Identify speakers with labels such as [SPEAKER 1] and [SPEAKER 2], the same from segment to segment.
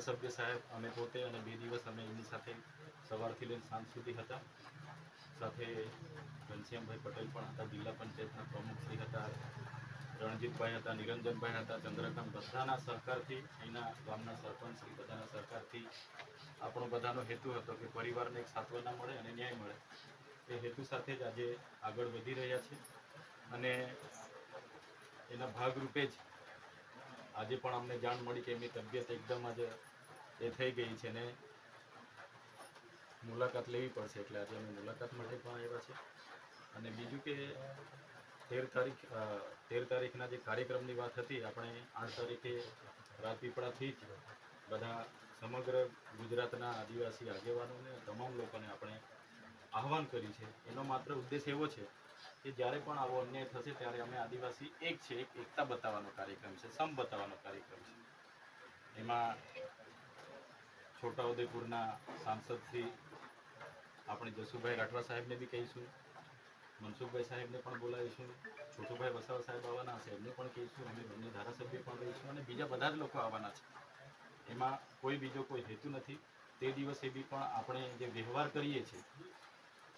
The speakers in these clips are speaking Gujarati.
[SPEAKER 1] ધારાસભ્ય સાહેબ અમે પોતે અને 2 દિવસ અમે એમની સાથે સવારથી લઈને સાંજ સુધી હતા. સાથે ઘનશ્યામભાઈ પટેલ પણ હતા, જિલ્લા પંચાયતના પ્રમુખશ્રી હતા, રણજીતભાઈ હતા, નિરંજનભાઈ હતા, ચંદ્રકાંત, બધાના સહકારથી અહીંના ગામના સરપંચશ્રી બધાના સહકારથી આપણો બધાનો હેતુ હતો કે પરિવારને એક સાંત્વના મળે અને ન્યાય મળે. એ હેતુ સાથે જ આજે આગળ વધી રહ્યા છે અને એના ભાગરૂપે જ આજે પણ અમને જાણ મળી કે એમની તબિયત એકદમ જ એ થઈ ગઈ છે ને મુલાકાત લેવી પડશે, એટલે આજે અમે મુલાકાત માટે પણ આવ્યા છે. અને બીજું કે 13 તારીખના જે કાર્યક્રમની વાત હતી, આપણે 8 તારીખે રાજપીપળાથી જ બધા સમગ્ર ગુજરાતના આદિવાસી આગેવાનોને તમામ લોકોને આપણે આહવાન કર્યું છે. એનો માત્ર ઉદ્દેશ એવો છે કે જ્યારે પણ આવો અન્યાય થશે ત્યારે અમે આદિવાસી એક છે, એક એકતા બતાવવાનો કાર્યક્રમ છે, સમ બતાવવાનો કાર્યક્રમ છે. એમાં છોટાઉદેપુરના સાંસદ શ્રી આપણે જસુભાઈ રાઠવા સાહેબને બી કહીશું, મનસુખભાઈ સાહેબને પણ બોલાવીશું, છોટુભાઈ વસાવા સાહેબ આવવાના હશે એમને પણ કહીશું, અમે બંને ધારાસભ્ય પણ રહીશું અને બીજા બધા જ લોકો આવવાના છે. એમાં કોઈ બીજો કોઈ હેતુ નથી. તે દિવસે બી પણ આપણે જે વ્યવહાર કરીએ છીએ,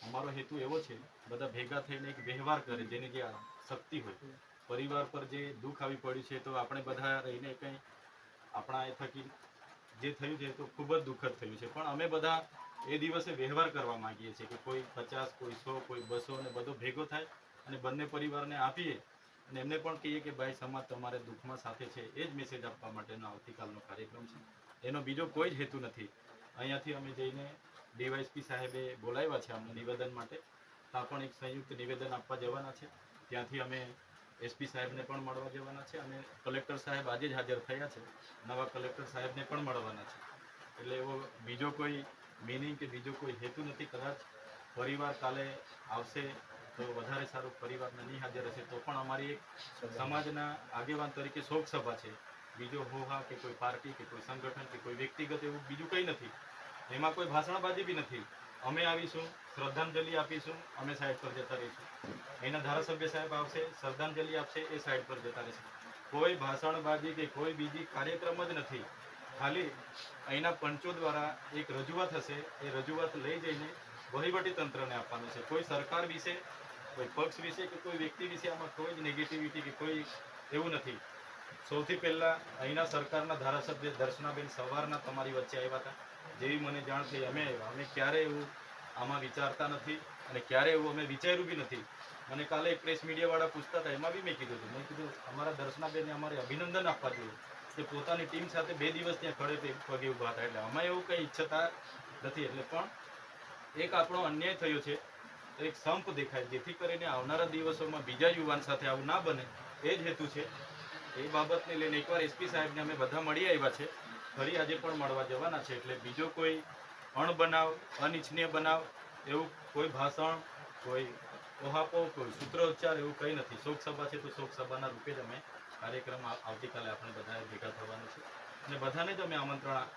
[SPEAKER 1] અમારો હેતુ એવો છે બધા ભેગા થઈને એક વ્યવહાર કરે, જેની જે શક્તિ હોય. પરિવાર પર જે દુઃખ આવી પડ્યું છે તો આપણે બધા રહીને કંઈ આપણા એ થકી જે થયું છે તો ખૂબ જ દુઃખદ થયું છે, પણ અમે બધા એ દિવસે વ્યવહાર કરવા માંગીએ છીએ કે કોઈ 50, કોઈ 100, કોઈ 200 અને બધો ભેગો થાય અને બંને પરિવારને આપીએ અને એમને પણ કહીએ કે ભાઈ સમાજ તમારે દુઃખમાં સાથે છે. એ જ મેસેજ આપવા માટેનો આવતીકાલનો કાર્યક્રમ છે. એનો બીજો કોઈ જ હેતુ નથી. અહીંયાથી અમે જઈને ડીવાયએસપી સાહેબે બોલાવ્યા છે અમને નિવેદન માટે, ત્યાં પણ એક સંયુક્ત નિવેદન આપવા જવાના છે. ત્યાંથી અમે એસપી સાહેબને પણ મળવા જવાના છે અને કલેક્ટર સાહેબ આજે જ હાજર થયા છે. નવા કલેક્ટર સાહેબને પણ મળવાના છે. એટલે એવો બીજો કોઈ મિનિંગ કે બીજો કોઈ હેતુ નથી. કદાચ પરિવાર કાલે આવશે તો વધારે સારું, પરિવારને નહીં હાજર હશે તો પણ અમારી એક સમાજના આગેવાન તરીકે શોક સભા છે. બીજો હોહા કે કોઈ પાર્ટી કે કોઈ સંગઠન કે કોઈ વ્યક્તિગત એવું બીજું કંઈ નથી. એમાં કોઈ ભાષણબાજી બી નથી. અમે આવીશું, શ્રદ્ધાંજલિ આપીશું, અમે સાઈડ પર જતા રહીશું. અહીંના ધારાસભ્ય સાહેબ આવશે, શ્રદ્ધાંજલિ આપશે, એ સાઈડ પર જતા રહેશે. કોઈ ભાષણબાજી કે કોઈ બીજી કાર્યક્રમ જ નથી. ખાલી અહીંના પંચો દ્વારા એક રજૂઆત હશે, એ રજૂઆત લઈ જઈને વહીવટી તંત્રને આપવાનું છે. કોઈ સરકાર વિશે, કોઈ પક્ષ વિશે કે કોઈ વ્યક્તિ વિશે આમાં કોઈ જ નેગેટિવિટી કે કોઈ એવું નથી. સૌથી પહેલાં અહીંના સરકારના ધારાસભ્ય દર્શનાબેન સવારના તમારી વચ્ચે આવ્યા હતા. જેવી મને જાણ થઈ અમે આવ્યા. અમે ક્યારેય એવું આમાં વિચારતા નથી અને ક્યારેય એવું અમે વિચાર્યું બી નથી. મને કાલે એક પ્રેસ મીડિયાવાળા પૂછતા હતા, એમાં બી મેં કીધું અમારા દર્શનાબેનને અમારે અભિનંદન આપવા જોઈએ કે પોતાની ટીમ સાથે 2 દિવસ ત્યાં ખડે પગે ઊભા હતા. એટલે અમે એવું કંઈ ઈચ્છતા નથી. એટલે પણ એક આપણો અન્યાય થયો છે તો એક સંપ દેખાય, જેથી કરીને આવનારા દિવસોમાં બીજા યુવાન સાથે આવું ના બને, એ જ હેતુ છે. એ બાબતને લઈને એકવાર એસપી સાહેબને અમે બધા મળી આવ્યા છે, ફરી આજે પણ મળવા જવાના છે. એટલે બીજો કોઈ અણબનાવ, અનિચ્છનીય બનાવ, એવું કોઈ ભાષણ, કોઈ ઓહાપો, કોઈ સૂત્રોચ્ચાર એવું કંઈ નથી. શોકસભા છે તો શોકસભાના રૂપે જ અમે કાર્યક્રમ આવતીકાલે આપણે બધાએ ભેગા થવાનું છે અને બધાને જ અમે આમંત્રણ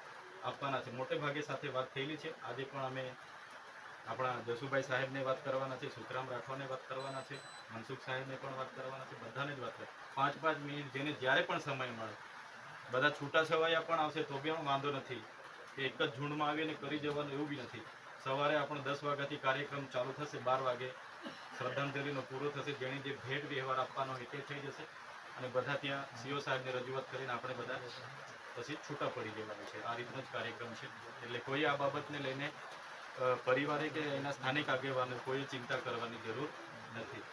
[SPEAKER 1] આપવાના છે. મોટે ભાગે સાથે વાત થયેલી છે. આજે પણ અમે આપણા જસુભાઈ સાહેબને વાત કરવાના છે, સુખરામ રાઠવાને વાત કરવાના છે, મનસુખ સાહેબને પણ વાત કરવાના છે. બધાને જ વાત કરી 5-5 મિનિટ જેને જ્યારે પણ સમય મળે. બધા છૂટાછવાયા પણ આવશે તો બી વાંધો નથી કે એક જ ઝુંડમાં આવીને કરી જવાનું એવું બી નથી. સવારે આપણો 10 વાગ્યાથી કાર્યક્રમ ચાલુ થશે, 12 વાગે શ્રદ્ધાંજલિનો પૂરો થશે. જેની જે ભેટ વ્યવહાર આપવાનો હોય તે થઈ જશે અને બધા ત્યાં સીઓ સાહેબને રજૂઆત કરીને આપણે બધા પછી છૂટા પડી જવાનું છે. આ રીતનો જ કાર્યક્રમ છે. એટલે કોઈ આ બાબતને લઈને પરિવારે કે એના સ્થાનિક આગેવાનો કોઈ ચિંતા કરવાની જરૂર નથી.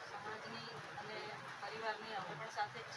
[SPEAKER 2] સમાજની અને પરિવારની અમે પણ સાથે જ